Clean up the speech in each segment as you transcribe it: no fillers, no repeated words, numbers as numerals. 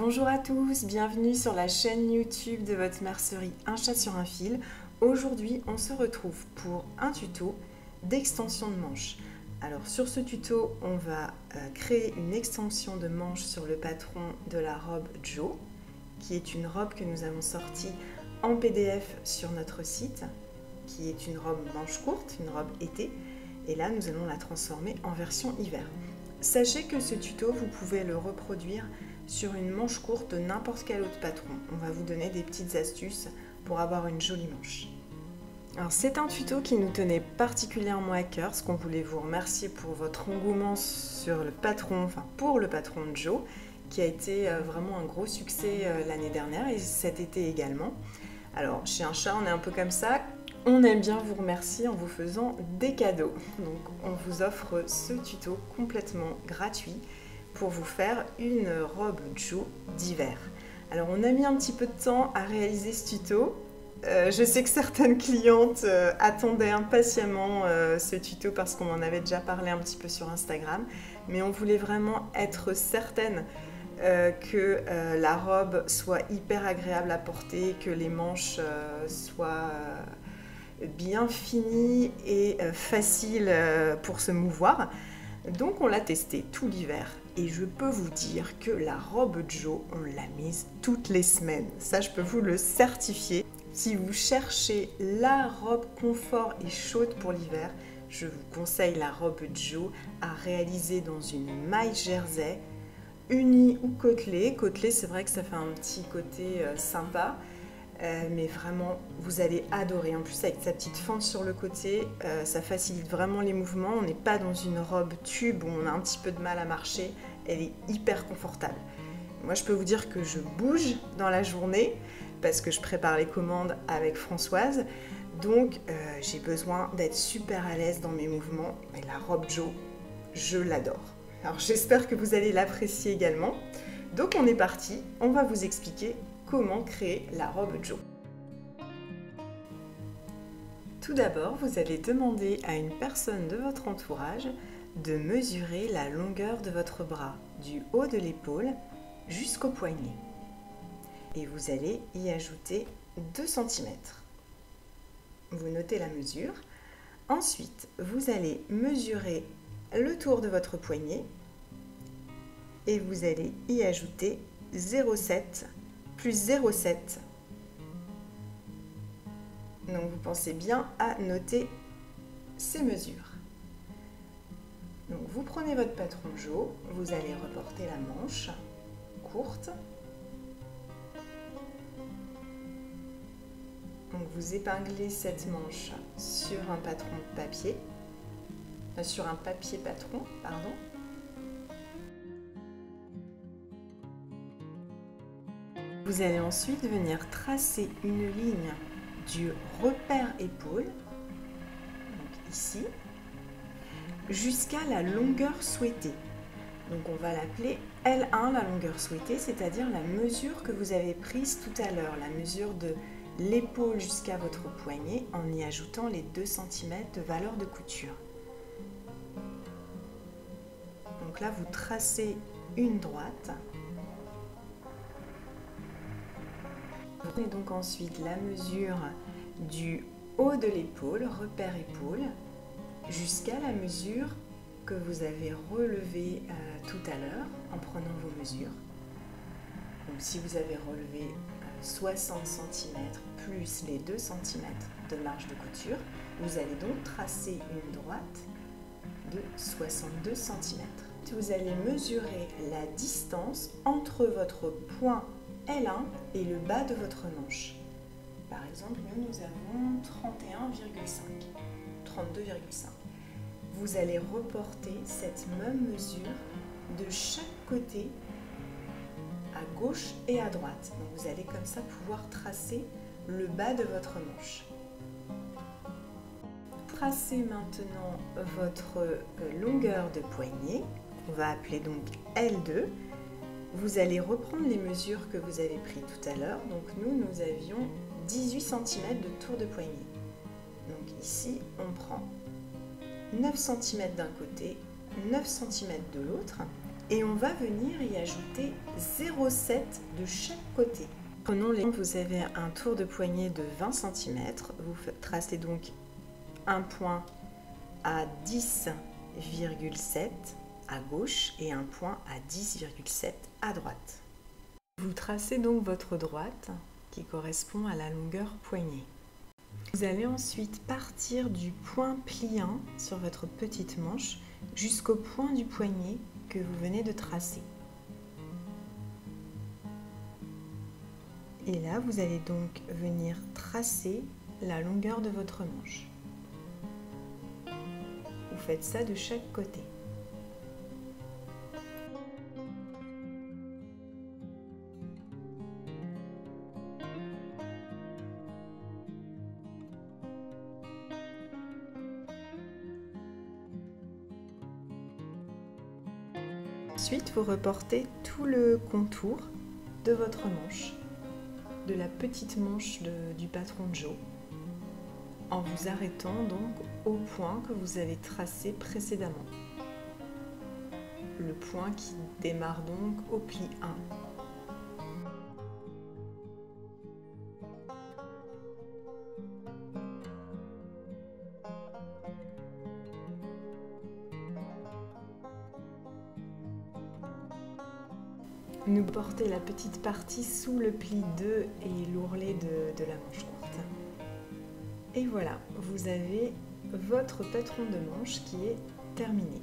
Bonjour à tous, bienvenue sur la chaîne YouTube de votre mercerie Un chat sur un fil. Aujourd'hui, on se retrouve pour un tuto d'extension de manches. Alors sur ce tuto, on va créer une extension de manches sur le patron de la robe Joe, qui est une robe que nous avons sortie en PDF sur notre site, qui est une robe manche courte, une robe été, et là nous allons la transformer en version hiver. Sachez que ce tuto, vous pouvez le reproduire sur une manche courte de n'importe quel autre patron. On va vous donner des petites astuces pour avoir une jolie manche. Alors c'est un tuto qui nous tenait particulièrement à cœur, parce qu'on voulait vous remercier pour votre engouement sur le patron, pour le patron de Joe, qui a été vraiment un gros succès l'année dernière et cet été également. Alors chez Un Chat, on est un peu comme ça. On aime bien vous remercier en vous faisant des cadeaux. Donc on vous offre ce tuto complètement gratuit pour vous faire une robe Joe d'hiver. Alors on a mis un petit peu de temps à réaliser ce tuto. Je sais que certaines clientes attendaient impatiemment ce tuto parce qu'on en avait déjà parlé un petit peu sur Instagram, mais on voulait vraiment être certaine que la robe soit hyper agréable à porter, que les manches soient bien finies et faciles pour se mouvoir. Donc on l'a testé tout l'hiver et je peux vous dire que la robe Joe, on l'a mise toutes les semaines. Ça, je peux vous le certifier. Si vous cherchez la robe confort et chaude pour l'hiver, je vous conseille la robe Joe à réaliser dans une maille jersey, unie ou côtelée. Côtelée, c'est vrai que ça fait un petit côté sympa. Mais vraiment, vous allez adorer. En plus, avec sa petite fente sur le côté, ça facilite vraiment les mouvements. On n'est pas dans une robe tube où on a un petit peu de mal à marcher. Elle est hyper confortable. Moi, je peux vous dire que je bouge dans la journée parce que je prépare les commandes avec Françoise. Donc, j'ai besoin d'être super à l'aise dans mes mouvements. Et la robe Joe, je l'adore. Alors, j'espère que vous allez l'apprécier également. Donc, on est parti. On va vous expliquer comment créer la robe Joe. Tout d'abord, vous allez demander à une personne de votre entourage de mesurer la longueur de votre bras, du haut de l'épaule jusqu'au poignet. Et vous allez y ajouter 2 cm. Vous notez la mesure. Ensuite, vous allez mesurer le tour de votre poignet et vous allez y ajouter 0,7 plus 0,7. Donc vous pensez bien à noter ces mesures. Donc vous prenez votre patron Joe, vous allez reporter la manche courte. Donc vous épinglez cette manche sur un patron de papier, sur un papier patron, pardon. Vous allez ensuite venir tracer une ligne du repère épaule, donc ici, jusqu'à la longueur souhaitée. Donc on va l'appeler L1, la longueur souhaitée, c'est-à-dire la mesure que vous avez prise tout à l'heure, la mesure de l'épaule jusqu'à votre poignet en y ajoutant les 2 cm de valeur de couture. Donc là, vous tracez une droite. Vous prenez donc ensuite la mesure du haut de l'épaule, repère épaule, jusqu'à la mesure que vous avez relevée tout à l'heure en prenant vos mesures. Donc si vous avez relevé 60 cm plus les 2 cm de marge de couture, vous allez donc tracer une droite de 62 cm. Vous allez mesurer la distance entre votre point L1 et le bas de votre manche. Par exemple, nous avons 31,5, 32,5. Vous allez reporter cette même mesure de chaque côté, à gauche et à droite. Donc vous allez comme ça pouvoir tracer le bas de votre manche. Tracez maintenant votre longueur de poignet. On va appeler donc L2. Vous allez reprendre les mesures que vous avez prises tout à l'heure. Donc nous avions 18 cm de tour de poignet. Donc ici, on prend 9 cm d'un côté, 9 cm de l'autre. Et on va venir y ajouter 0,7 de chaque côté. Prenons les... Vous avez un tour de poignet de 20 cm. Vous tracez donc un point à 10,7 à gauche et un point à 10,7 à droite. Vous tracez donc votre droite qui correspond à la longueur poignet. Vous allez ensuite partir du point pliant sur votre petite manche jusqu'au point du poignet que vous venez de tracer. Et là, vous allez donc venir tracer la longueur de votre manche. Vous faites ça de chaque côté. Ensuite, vous reportez tout le contour de votre manche, de la petite manche du patron Joe, en vous arrêtant donc au point que vous avez tracé précédemment. Le point qui démarre donc au pli 1. Nous portez la petite partie sous le pli 2 et l'ourlet de la manche courte. Et voilà, vous avez votre patron de manche qui est terminé.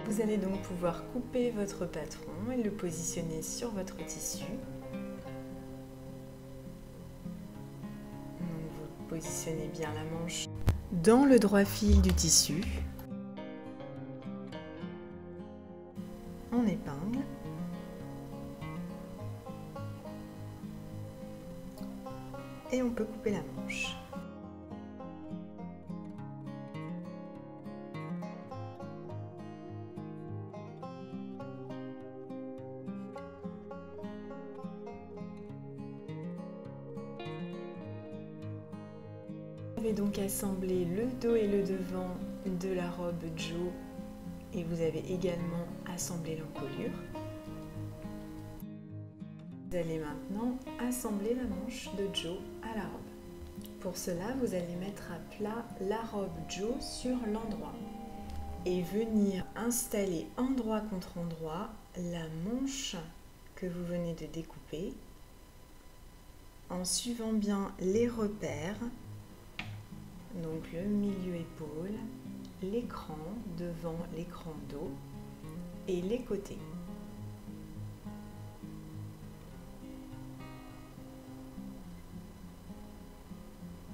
Vous allez donc pouvoir couper votre patron et le positionner sur votre tissu. Positionnez bien la manche dans le droit fil du tissu. On épingle. Et on peut couper la manche. Vous avez donc assemblé le dos et le devant de la robe Joe et vous avez également assemblé l'encolure. Vous allez maintenant assembler la manche de Joe à la robe. Pour cela, vous allez mettre à plat la robe Joe sur l'endroit et venir installer endroit contre endroit la manche que vous venez de découper en suivant bien les repères. Donc le milieu épaule, l'écran devant l'écran dos et les côtés.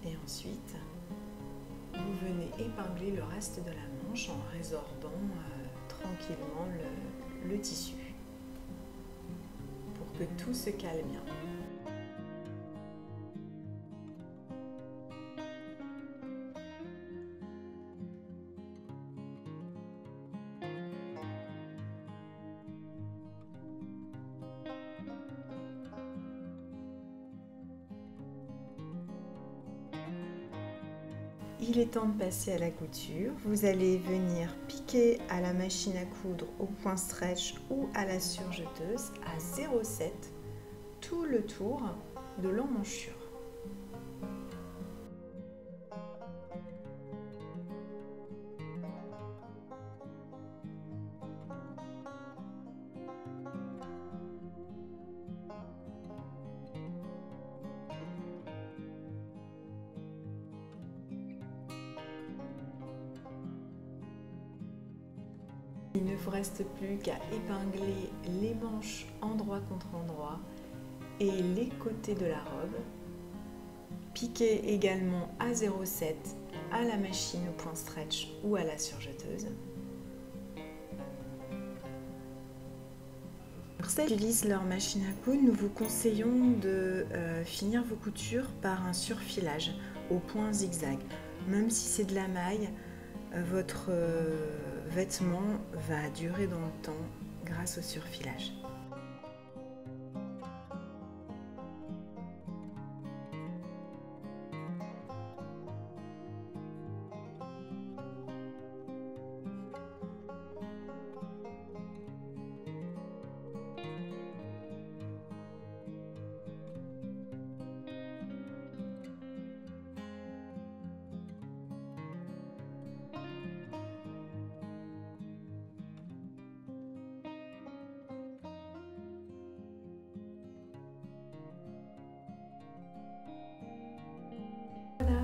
Et ensuite, vous venez épingler le reste de la manche en résorbant tranquillement le tissu pour que tout se cale bien. Il est temps de passer à la couture. Vous allez venir piquer à la machine à coudre au point stretch ou à la surjeteuse à 0,7 tout le tour de l'emmanchure. Il ne vous reste plus qu'à épingler les manches endroit contre endroit et les côtés de la robe. Piquez également à 0,7 à la machine au point stretch ou à la surjeteuse. Pour celles qui utilisent leur machine à coudre, nous vous conseillons de finir vos coutures par un surfilage au point zigzag. Même si c'est de la maille, votre vêtement va durer dans le temps grâce au surfilage.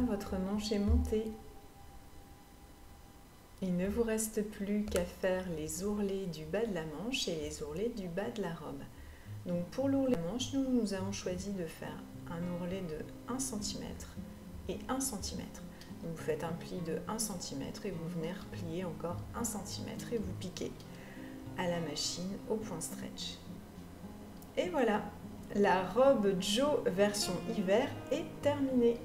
votre manche est montée. Il ne vous reste plus qu'à faire les ourlets du bas de la manche et les ourlets du bas de la robe. Donc pour l'ourlet de la manche, nous avons choisi de faire un ourlet de 1 cm et 1 cm. Donc vous faites un pli de 1 cm et vous venez replier encore 1 cm et vous piquez à la machine au point stretch. Et voilà, la robe Joe version hiver est terminée.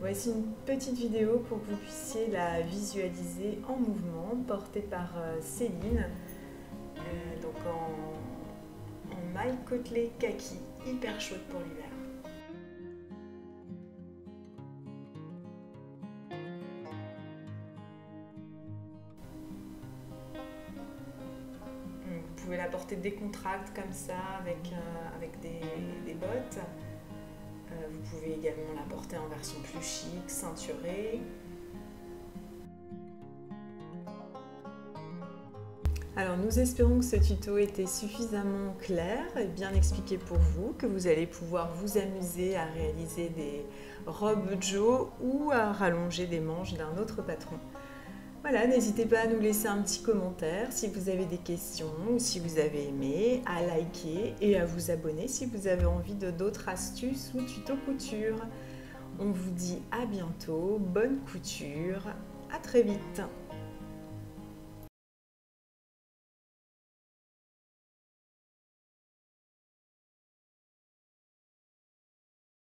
Voici une petite vidéo pour que vous puissiez la visualiser en mouvement, portée par Céline, donc en maille côtelée kaki, hyper chaude pour l'hiver. Vous pouvez la porter décontracte comme ça avec des bottes. Vous pouvez également la porter en version plus chic, ceinturée. Alors nous espérons que ce tuto était suffisamment clair et bien expliqué pour vous, que vous allez pouvoir vous amuser à réaliser des robes Joe ou à rallonger des manches d'un autre patron. Voilà, n'hésitez pas à nous laisser un petit commentaire si vous avez des questions ou si vous avez aimé, à liker et à vous abonner si vous avez envie de d'autres astuces ou tutos couture. On vous dit à bientôt, bonne couture, à très vite.